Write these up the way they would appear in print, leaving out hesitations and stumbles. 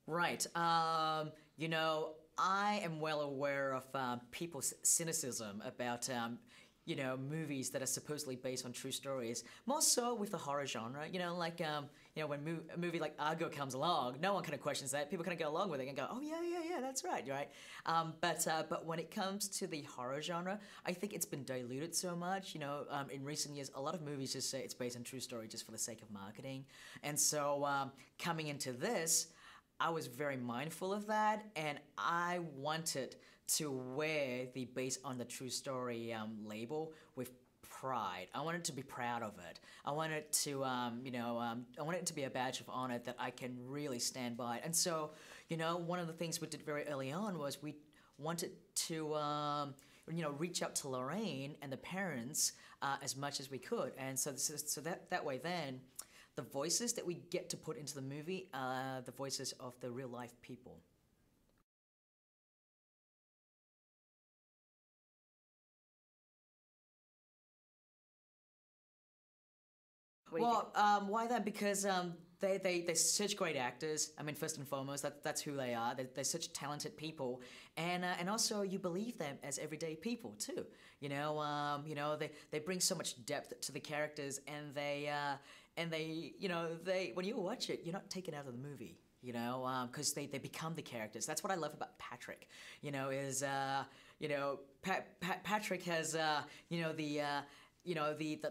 Right. You know, I am well aware of people's cynicism about, movies that are supposedly based on true stories. More so with the horror genre. When a movie like Argo comes along, no one kind of questions that. People kind of go along with it and go, "Oh yeah, yeah, yeah, that's right, right." But when it comes to the horror genre, I think it's been diluted so much. In recent years, a lot of movies just say it's based on true story just for the sake of marketing, and so coming into this. I was very mindful of that, and I wanted to wear the based on the true story label with pride. I wanted to be proud of it. I wanted to, I wanted it to be a badge of honor that I can really stand by. And so, one of the things we did very early on was we wanted to, reach out to Lorraine and the parents as much as we could. And so that way then, the voices that we get to put into the movie are the voices of the real life people. Well, why that? Because they're such great actors. I mean, first and foremost, that's who they are. They're such talented people, and also you believe them as everyday people too. They bring so much depth to the characters, and they when you watch it, you're not taken out of the movie. Because they become the characters. That's what I love about Patrick. Patrick has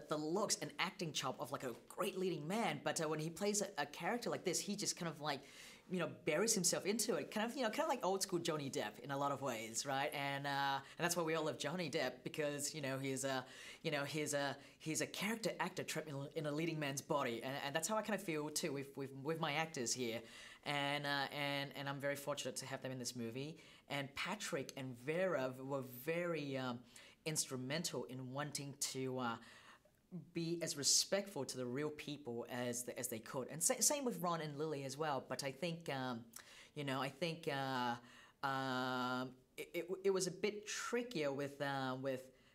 the looks and acting chop of like a great leading man, but when he plays a character like this, he just kind of like buries himself into it, kind of like old school Johnny Depp in a lot of ways, right? And that's why we all love Johnny Depp, because he's a character actor trapped in a leading man's body, and that's how I kind of feel too with my actors here, and I'm very fortunate to have them in this movie. And Patrick and Vera were very instrumental in wanting to be as respectful to the real people as they could, and same with Ron and Lily as well. But I think it was a bit trickier with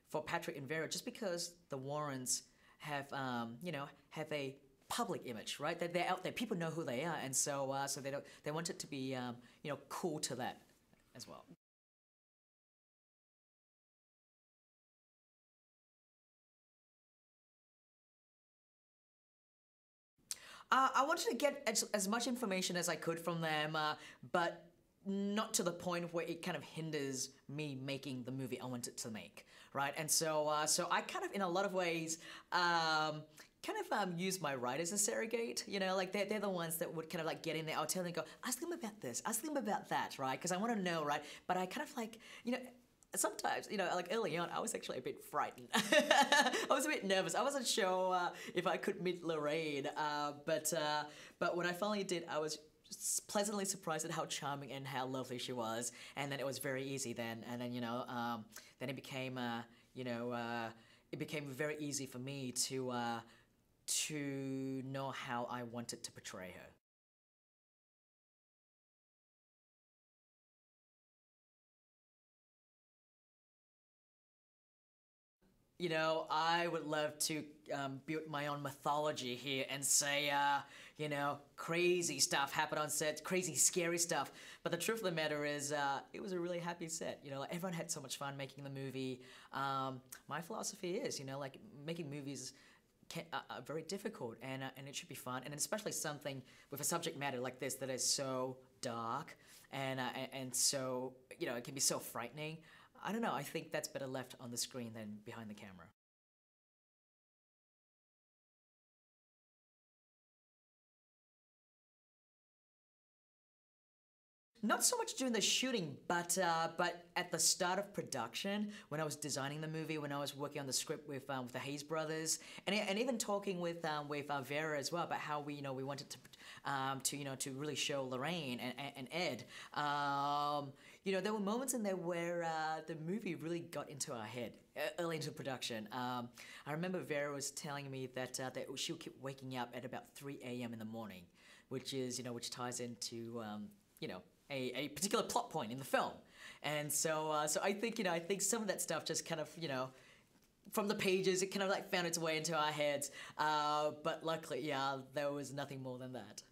for Patrick and Vera, just because the Warrens have have a public image, right? They're out there, people know who they are, and so they want it to be cool to that as well. I wanted to get as much information as I could from them, but not to the point where it kind of hinders me making the movie I wanted to make, right? And so I kind of, in a lot of ways, use my writers as surrogate. Like they're the ones that would kind of like get in there. I'll tell them, go, ask them about this, ask them about that, right? Because I want to know, right? But I kind of like, sometimes, like early on, I was actually a bit frightened. I was a bit nervous. I wasn't sure if I could meet Lorraine, but when I finally did, I was pleasantly surprised at how charming and how lovely she was. And then it was very easy then. And then, then it became very easy for me to know how I wanted to portray her. I would love to build my own mythology here and say, crazy stuff happened on set, crazy, scary stuff. But the truth of the matter is, it was a really happy set. Like, everyone had so much fun making the movie. My philosophy is, like making movies are very difficult, and it should be fun, and especially something with a subject matter like this that is so dark and so it can be so frightening. I don't know. I think that's better left on the screen than behind the camera. Not so much during the shooting, but at the start of production, when I was designing the movie, when I was working on the script with the Hayes brothers, and even talking with Vera as well about how we wanted to really show Lorraine and Ed. There were moments in there where the movie really got into our head early into production. I remember Vera was telling me that she'll keep waking up at about 3 a.m. in the morning, which ties into a particular plot point in the film. And so I think some of that stuff just kind of, from the pages, it kind of like found its way into our heads. But luckily, yeah, there was nothing more than that.